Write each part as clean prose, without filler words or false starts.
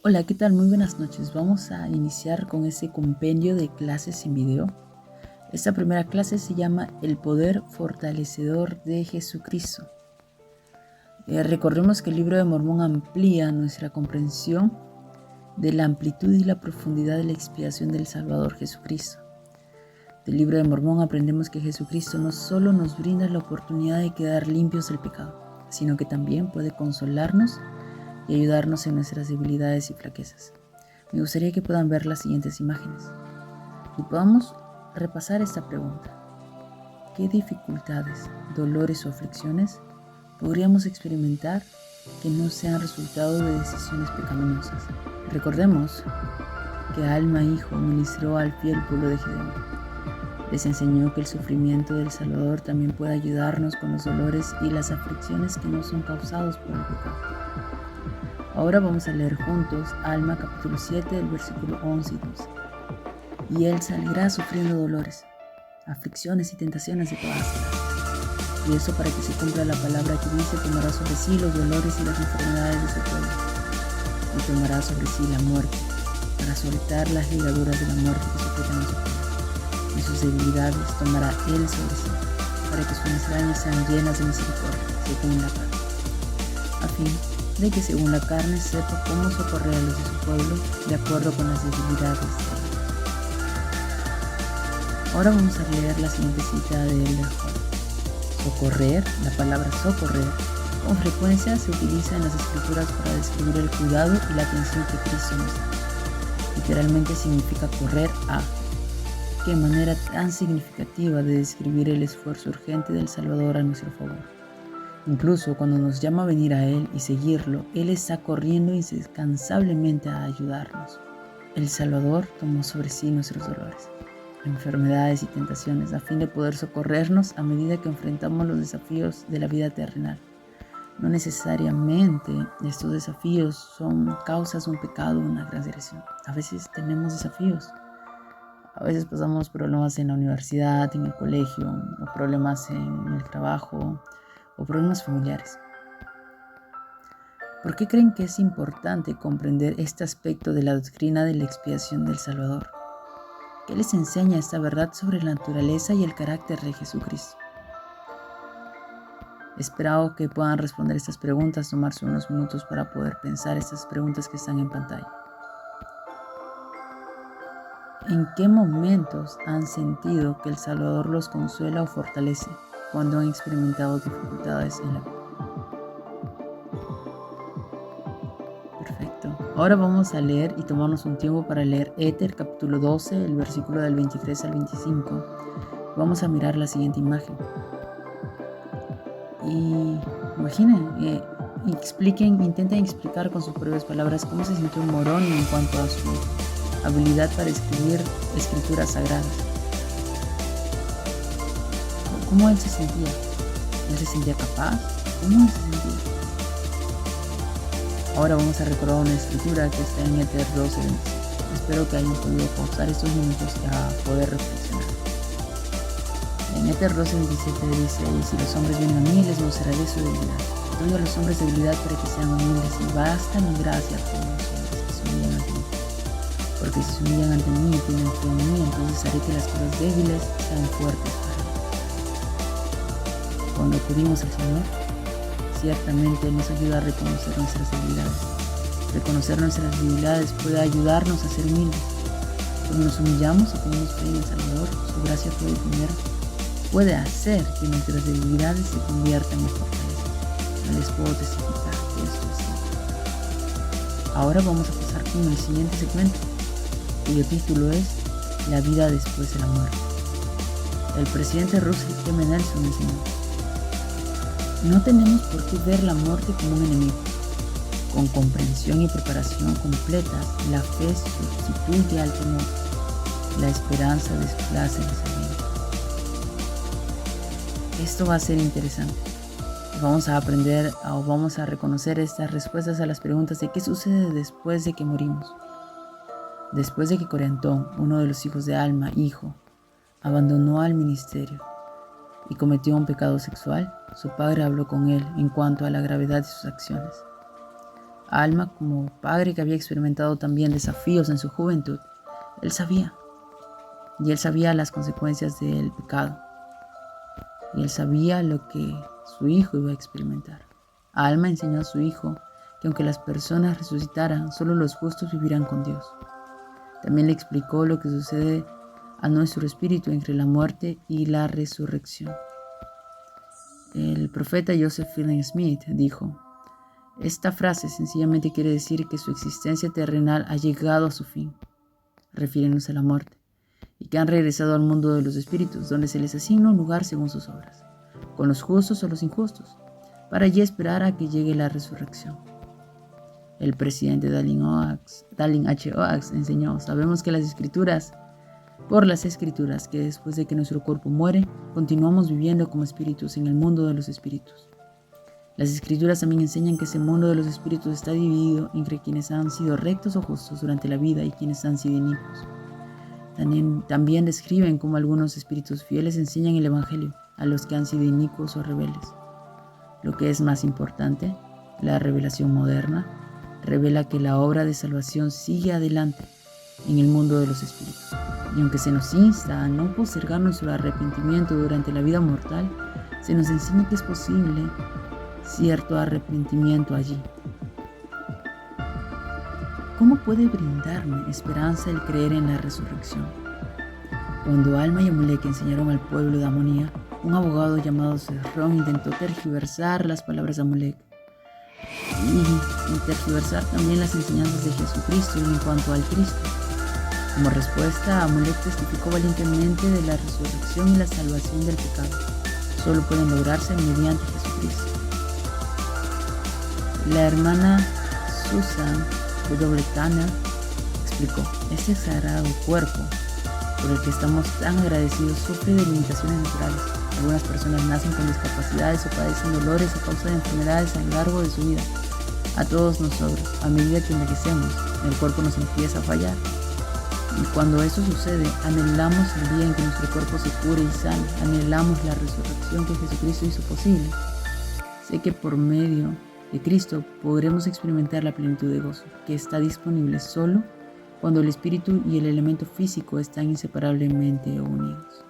Hola, ¿qué tal? Muy buenas noches. Vamos a iniciar con ese compendio de clases en video. Esta primera clase se llama El poder fortalecedor de Jesucristo. Recordemos que el libro de Mormón amplía nuestra comprensión de la amplitud y la profundidad de la expiación del Salvador Jesucristo. Del libro de Mormón aprendemos que Jesucristo no solo nos brinda la oportunidad de quedar limpios del pecado, sino que también puede consolarnos y ayudarnos en nuestras debilidades y flaquezas. Me gustaría que puedan ver las siguientes imágenes y podamos repasar esta pregunta. ¿Qué dificultades, dolores o aflicciones podríamos experimentar que no sean resultado de decisiones pecaminosas? Recordemos que Alma Hijo ministró al fiel pueblo de Gedeón. Les enseñó que el sufrimiento del Salvador también puede ayudarnos con los dolores y las aflicciones que no son causados por el pecado. Ahora vamos a leer juntos Alma capítulo 7, del versículo 11 y 12. Y él salirá sufriendo dolores, aflicciones y tentaciones de todas clases. Y eso para que se cumpla la palabra que dice: tomará sobre sí los dolores y las enfermedades de su pueblo. Y tomará sobre sí la muerte, para soltar las ligaduras de la muerte que sujetan a su pueblo. Y sus debilidades tomará él sobre sí, para que sus entrañas sean llenas de misericordia, según la carne. A fin de que según la carne sepa cómo socorrer a los de su pueblo, de acuerdo con las debilidades de él. Ahora vamos a leer la siguiente cita de Elder Holland. Socorrer, la palabra socorrer, con frecuencia se utiliza en las escrituras para describir el cuidado y la atención que Cristo nos da. Literalmente significa correr a. Qué manera tan significativa de describir el esfuerzo urgente del Salvador a nuestro favor. Incluso cuando nos llama a venir a Él y seguirlo, Él está corriendo incansablemente a ayudarnos. El Salvador tomó sobre sí nuestros dolores, enfermedades y tentaciones a fin de poder socorrernos a medida que enfrentamos los desafíos de la vida terrenal. No necesariamente estos desafíos son causas de un pecado o una transgresión. A veces tenemos desafíos. A veces pasamos problemas en la universidad, en el colegio, o problemas en el trabajo, o problemas familiares. ¿Por qué creen que es importante comprender este aspecto de la doctrina de la expiación del Salvador? ¿Qué les enseña esta verdad sobre la naturaleza y el carácter de Jesucristo? Espero que puedan responder estas preguntas, tomarse unos minutos para poder pensar estas preguntas que están en pantalla. ¿En qué momentos han sentido que el Salvador los consuela o fortalece cuando han experimentado dificultades en la vida? Perfecto. Ahora vamos a leer y tomarnos un tiempo para leer Éter capítulo 12, el versículo del 23 al 25. Vamos a mirar la siguiente imagen. Y imaginen, intenten explicar con sus propias palabras cómo se sintió Moroni en cuanto a su habilidad para escribir escrituras sagradas. ¿Cómo él se sentía? ¿Él se sentía capaz? ¿Cómo él se sentía? Ahora vamos a recordar una escritura que está en Éter 12. Espero que hayan podido pausar estos minutos y poder reflexionar. En Éter 12:27 dice: y si los hombres vienen a mí, les mostraré su debilidad. Doy a los hombres debilidad para que sean humildes, y basta mi gracia a todos los hombres que se humillan ante mí. Porque si se humillan ante mí y tienen fe en mí, entonces haré que las cosas débiles sean fuertes para mí. Cuando acudimos al Señor, ciertamente Él nos ayuda a reconocer nuestras debilidades. Reconocer nuestras debilidades puede ayudarnos a ser humildes. Cuando nos humillamos y tenemos fe en el Salvador, su gracia puede hacer que nuestras debilidades se conviertan en fortaleza. No les puedo testificar que esto es cierto. Ahora vamos a pasar con el siguiente segmento, cuyo título es La vida después de la muerte. El presidente Russell M. Nelson enseñó: no tenemos por qué ver la muerte como un enemigo. Con comprensión y preparación completas, la fe sustituye al temor. La esperanza desplaza el desaliento. Esto va a ser interesante. Vamos a aprender o vamos a reconocer estas respuestas a las preguntas de qué sucede después de que morimos. Después de que Coreantón, uno de los hijos de Alma, hijo, abandonó al ministerio y cometió un pecado sexual, su padre habló con él en cuanto a la gravedad de sus acciones. Alma, como padre que había experimentado también desafíos en su juventud, él sabía las consecuencias del pecado. Y él sabía lo que su hijo iba a experimentar. Alma enseñó a su hijo que aunque las personas resucitaran, solo los justos vivirán con Dios. También le explicó lo que sucede a nuestro espíritu entre la muerte y la resurrección. El profeta Joseph Fielding Smith dijo: esta frase sencillamente quiere decir que su existencia terrenal ha llegado a su fin, refiriéndose a la muerte, y que han regresado al mundo de los espíritus, donde se les asigna un lugar según sus obras, con los justos o los injustos, para allí esperar a que llegue la resurrección. El presidente Dallin H. Oaks enseñó: sabemos que por las escrituras, que después de que nuestro cuerpo muere, continuamos viviendo como espíritus en el mundo de los espíritus. Las escrituras también enseñan que ese mundo de los espíritus está dividido entre quienes han sido rectos o justos durante la vida y quienes han sido inicuos. También describen cómo algunos espíritus fieles enseñan el evangelio a los que han sido inicuos o rebeldes. Lo que es más importante, la revelación moderna revela que la obra de salvación sigue adelante en el mundo de los espíritus. Y aunque se nos insta a no postergar nuestro arrepentimiento durante la vida mortal, se nos enseña que es posible cierto arrepentimiento allí. ¿Cómo puede brindarme esperanza el creer en la resurrección? Cuando Alma y Amulek enseñaron al pueblo de Amonía, un abogado llamado Serrón intentó tergiversar las palabras de Amulek y tergiversar también las enseñanzas de Jesucristo en cuanto al Cristo. Como respuesta, Amulek testificó valientemente de la resurrección y la salvación del pecado. Solo pueden lograrse mediante Jesucristo. La hermana Susan W. Tanner explicó: este sagrado cuerpo por el que estamos tan agradecidos sufre de limitaciones naturales. Algunas personas nacen con discapacidades o padecen dolores a causa de enfermedades a lo largo de su vida. A todos nosotros, a medida que envejecemos, el cuerpo nos empieza a fallar. Y cuando eso sucede, anhelamos el día en que nuestro cuerpo se cure y sane. Anhelamos la resurrección que Jesucristo hizo posible. Sé que por medio de Cristo podremos experimentar la plenitud de gozo, que está disponible solo cuando el espíritu y el elemento físico están inseparablemente unidos.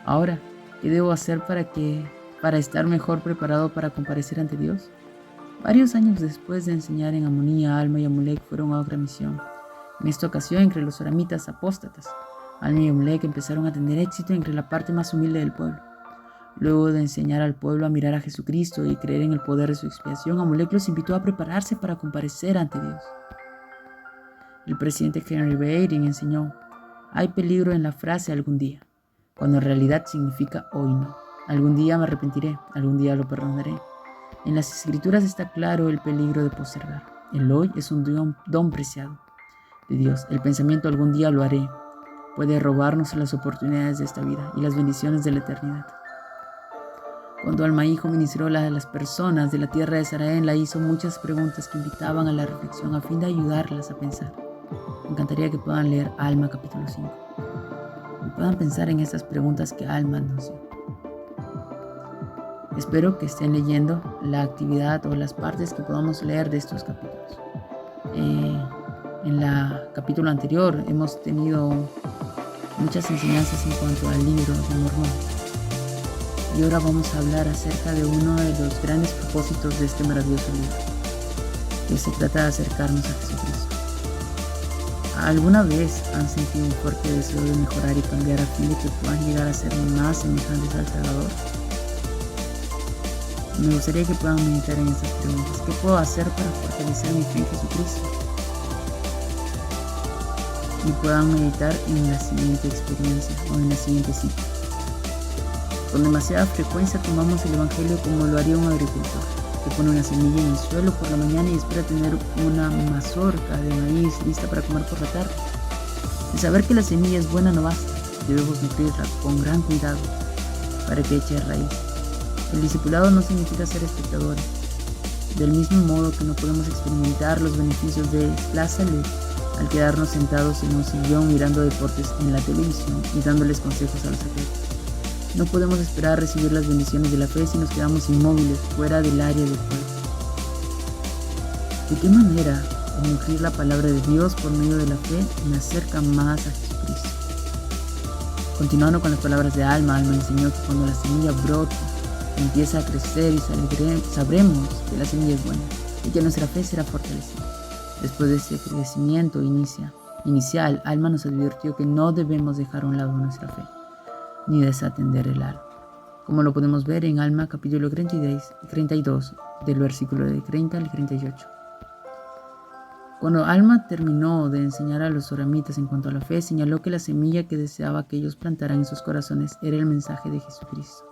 Ahora, ¿qué debo hacer para estar mejor preparado para comparecer ante Dios? Varios años después de enseñar en Amonía, Alma y Amulek fueron a otra misión. En esta ocasión entre los oramitas apóstatas. Alma y Amulek empezaron a tener éxito entre la parte más humilde del pueblo. Luego de enseñar al pueblo a mirar a Jesucristo y creer en el poder de su expiación, Amulek los invitó a prepararse para comparecer ante Dios. El presidente Henry B. Eyring enseñó: hay peligro en la frase algún día, cuando en realidad significa hoy no. Algún día me arrepentiré, algún día lo perdonaré. En las escrituras está claro el peligro de postergar. El hoy es un don preciado de Dios. El pensamiento algún día lo haré puede robarnos las oportunidades de esta vida y las bendiciones de la eternidad. Cuando Alma Hijo ministró a las personas de la tierra de Saraén, la hizo muchas preguntas que invitaban a la reflexión a fin de ayudarlas a pensar. Me encantaría que puedan leer Alma capítulo 5 y puedan pensar en estas preguntas que Alma nos dio. Espero que estén leyendo la actividad o las partes que podamos leer de estos capítulos. En el capítulo anterior hemos tenido muchas enseñanzas en cuanto al libro de Mormón. Y ahora vamos a hablar acerca de uno de los grandes propósitos de este maravilloso libro, que se trata de acercarnos a Jesucristo. ¿Alguna vez han sentido un fuerte deseo de mejorar y cambiar a fin de que puedan llegar a ser más semejantes al Salvador? Me gustaría que puedan meditar en estas preguntas. ¿Qué puedo hacer para fortalecer mi fe en Jesucristo? Y puedan meditar en la siguiente experiencia o en la siguiente cita. Con demasiada frecuencia tomamos el evangelio como lo haría un agricultor, que pone una semilla en el suelo por la mañana y espera tener una mazorca de maíz lista para comer por la tarde. El saber que la semilla es buena no basta, debemos nutrirla con gran cuidado para que eche raíz. El discipulado no significa ser espectadores. Del mismo modo que no podemos experimentar los beneficios de la salud al quedarnos sentados en un sillón mirando deportes en la televisión y dándoles consejos a los atletas. No podemos esperar recibir las bendiciones de la fe si nos quedamos inmóviles fuera del área del juego. ¿De qué manera el nutrir la palabra de Dios por medio de la fe me acerca más a Jesucristo? Continuando con las palabras de Alma enseñó que cuando la semilla brote, empieza a crecer y sabremos que la semilla es buena y que nuestra fe será fortalecida. Después de ese crecimiento inicial, Alma nos advirtió que no debemos dejar a un lado nuestra fe, ni desatender el alma. Como lo podemos ver en Alma capítulo 32, del versículo de 30 al 38. Cuando Alma terminó de enseñar a los soramitas en cuanto a la fe, señaló que la semilla que deseaba que ellos plantaran en sus corazones era el mensaje de Jesucristo.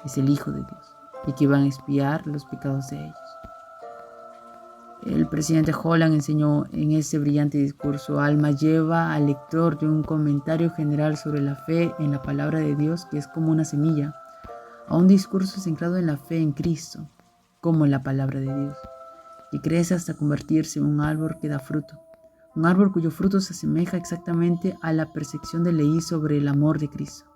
Es el Hijo de Dios, y que iban a expiar los pecados de ellos. El presidente Holland enseñó en ese brillante discurso: Alma lleva al lector de un comentario general sobre la fe en la palabra de Dios, que es como una semilla, a un discurso centrado en la fe en Cristo, como en la palabra de Dios, que crece hasta convertirse en un árbol que da fruto, un árbol cuyo fruto se asemeja exactamente a la percepción de Leí sobre el amor de Cristo.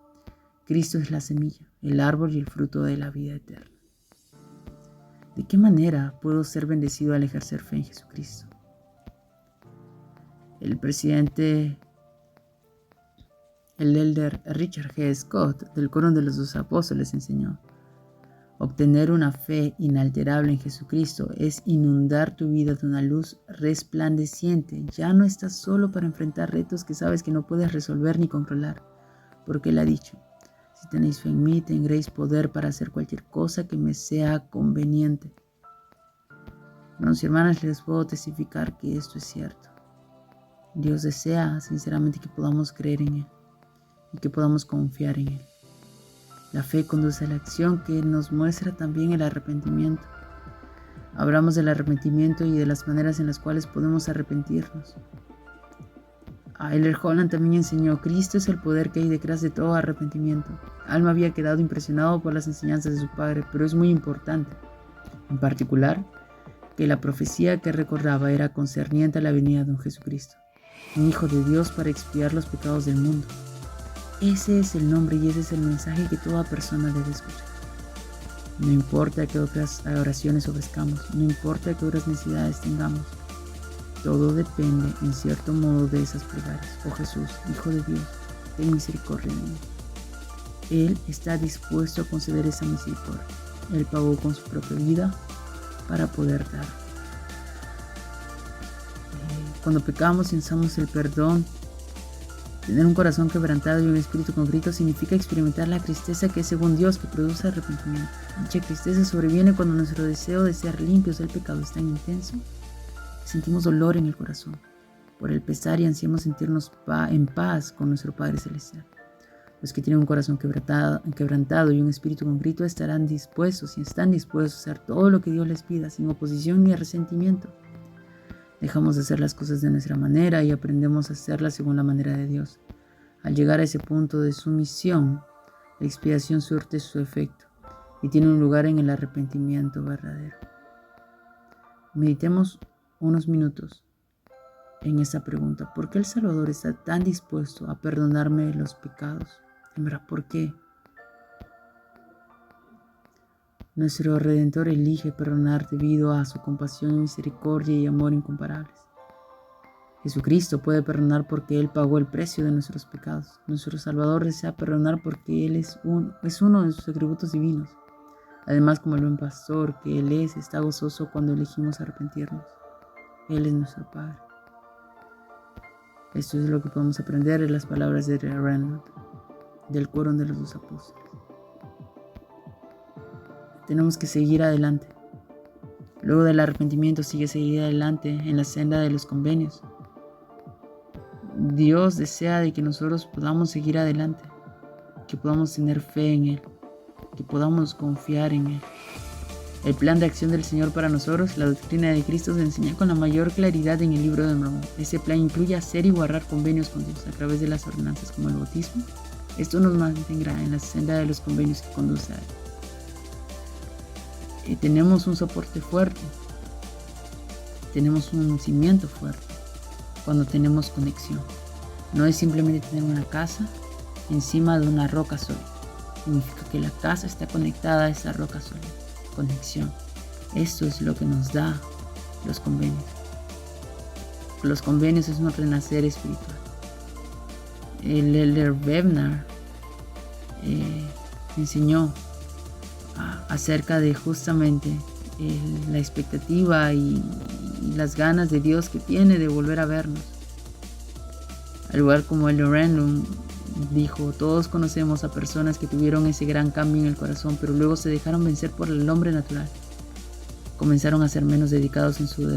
Cristo es la semilla, el árbol y el fruto de la vida eterna. ¿De qué manera puedo ser bendecido al ejercer fe en Jesucristo? El elder Richard G. Scott, del Coro de los 12 Apóstoles, enseñó: obtener una fe inalterable en Jesucristo es inundar tu vida de una luz resplandeciente. Ya no estás solo para enfrentar retos que sabes que no puedes resolver ni controlar, porque Él ha dicho: si tenéis fe en mí, tendréis poder para hacer cualquier cosa que me sea conveniente. Hermanos y hermanas, les puedo testificar que esto es cierto. Dios desea sinceramente que podamos creer en Él y que podamos confiar en Él. La fe conduce a la acción, que nos muestra también el arrepentimiento. Hablamos del arrepentimiento y de las maneras en las cuales podemos arrepentirnos. Elder Holland también enseñó: Cristo es el poder que hay detrás de todo arrepentimiento. Alma había quedado impresionado por las enseñanzas de su padre, pero es muy importante, en particular, que la profecía que recordaba era concerniente a la venida de un Jesucristo, un Hijo de Dios para expiar los pecados del mundo. Ese es el nombre y ese es el mensaje que toda persona debe escuchar. No importa qué otras oraciones ofrezcamos, no importa qué otras necesidades tengamos, todo depende en cierto modo de esas plegarias. Oh Jesús, Hijo de Dios, ten misericordia de mí. Él está dispuesto a conceder esa misericordia. Él pagó con su propia vida para poder dar. Cuando pecamos y necesitamos el perdón, tener un corazón quebrantado y un espíritu contrito significa experimentar la tristeza que es según Dios, que produce arrepentimiento. Dicha tristeza sobreviene cuando nuestro deseo de ser limpios del pecado es tan intenso que sentimos dolor en el corazón por el pesar y ansiamos sentirnos en paz con nuestro Padre Celestial. Los que tienen un corazón quebrantado y un espíritu contrito están dispuestos a hacer todo lo que Dios les pida, sin oposición ni resentimiento. Dejamos de hacer las cosas de nuestra manera y aprendemos a hacerlas según la manera de Dios. Al llegar a ese punto de sumisión, la expiación surte su efecto y tiene un lugar en el arrepentimiento verdadero. Meditemos unos minutos en esta pregunta: ¿por qué el Salvador está tan dispuesto a perdonarme los pecados? En verdad, ¿por qué? Nuestro Redentor elige perdonar debido a su compasión, misericordia y amor incomparables. Jesucristo puede perdonar porque Él pagó el precio de nuestros pecados. Nuestro Salvador desea perdonar porque Él es uno de sus atributos divinos. Además, como el buen pastor que Él es, está gozoso cuando elegimos arrepentirnos. Él es nuestro Padre. Esto es lo que podemos aprender de las palabras de Randall, del Coro de los 12 Apóstoles. Tenemos que seguir adelante. Luego del arrepentimiento sigue seguir adelante en la senda de los convenios. Dios desea de que nosotros podamos seguir adelante, que podamos tener fe en Él, que podamos confiar en Él. El plan de acción del Señor para nosotros, la doctrina de Cristo, se enseña con la mayor claridad en el libro de Mormón. Ese plan incluye hacer y guardar convenios con Dios a través de las ordenanzas como el bautismo. Esto nos mantendrá en la senda de los convenios que conduce a Él. Tenemos un soporte fuerte, tenemos un cimiento fuerte cuando tenemos conexión. No es simplemente tener una casa encima de una roca sólida. Significa que la casa está conectada a esa roca sólida. Conexión. Esto es lo que nos da los convenios. Los convenios es un renacer espiritual. El elder Bednar enseñó acerca de justamente la expectativa y las ganas de Dios que tiene de volver a vernos. Al igual como el Random dijo, todos conocemos a personas que tuvieron ese gran cambio en el corazón, pero luego se dejaron vencer por el hombre natural. Comenzaron a ser menos dedicados en su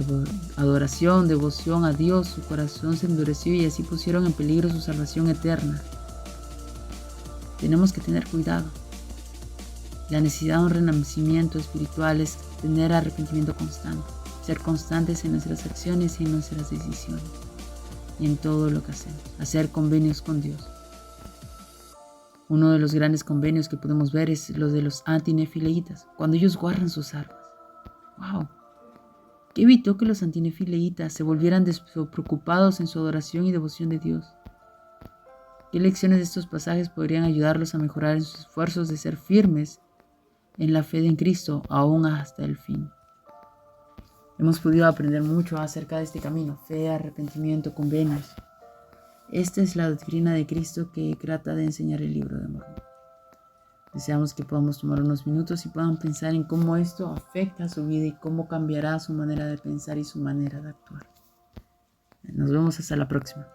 adoración, devoción a Dios, su corazón se endureció y así pusieron en peligro su salvación eterna. Tenemos que tener cuidado. La necesidad de un renacimiento espiritual es tener arrepentimiento constante, ser constantes en nuestras acciones y en nuestras decisiones y en todo lo que hacemos, hacer convenios con Dios. Uno de los grandes convenios que podemos ver es los de los antinefileitas, cuando ellos guardan sus armas. ¡Wow! ¿Qué evitó que los antinefileitas se volvieran despreocupados en su adoración y devoción de Dios? ¿Qué lecciones de estos pasajes podrían ayudarlos a mejorar en sus esfuerzos de ser firmes en la fe en Cristo, aún hasta el fin? Hemos podido aprender mucho acerca de este camino, fe, arrepentimiento, convenios. Esta es la doctrina de Cristo que trata de enseñar el libro de Mormón. Deseamos que podamos tomar unos minutos y puedan pensar en cómo esto afecta a su vida y cómo cambiará su manera de pensar y su manera de actuar. Nos vemos hasta la próxima.